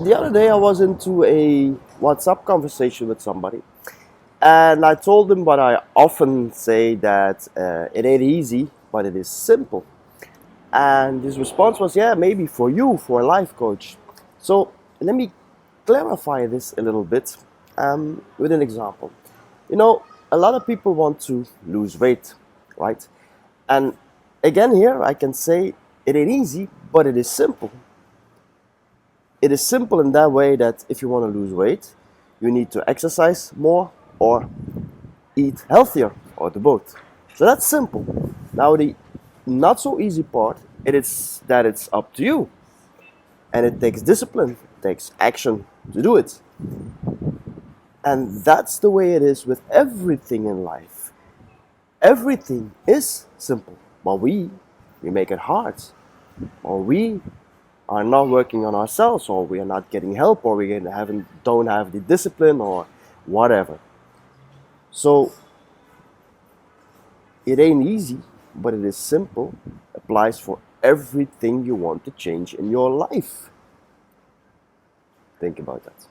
The other day, I was into a WhatsApp conversation with somebody, and I told them what I often say that it ain't easy, but it is simple. And his response was, "Yeah, maybe for you, for a life coach." So let me clarify this a little bit with an example. You know, a lot of people want to lose weight, right? And again, here I can say it ain't easy, but it is simple. It is simple in that way that if you want to lose weight, you need to exercise more or eat healthier or the both. So that's simple. Now the not so easy part it is that it's up to you and it takes discipline, it takes action to do it. And that's the way it is with everything in life. Everything is simple, but we make it hard. Or we are not working on ourselves, or we are not getting help, or we don't have the discipline, or whatever. So it ain't easy, but it is simple. Applies for everything you want to change in your life. Think about that.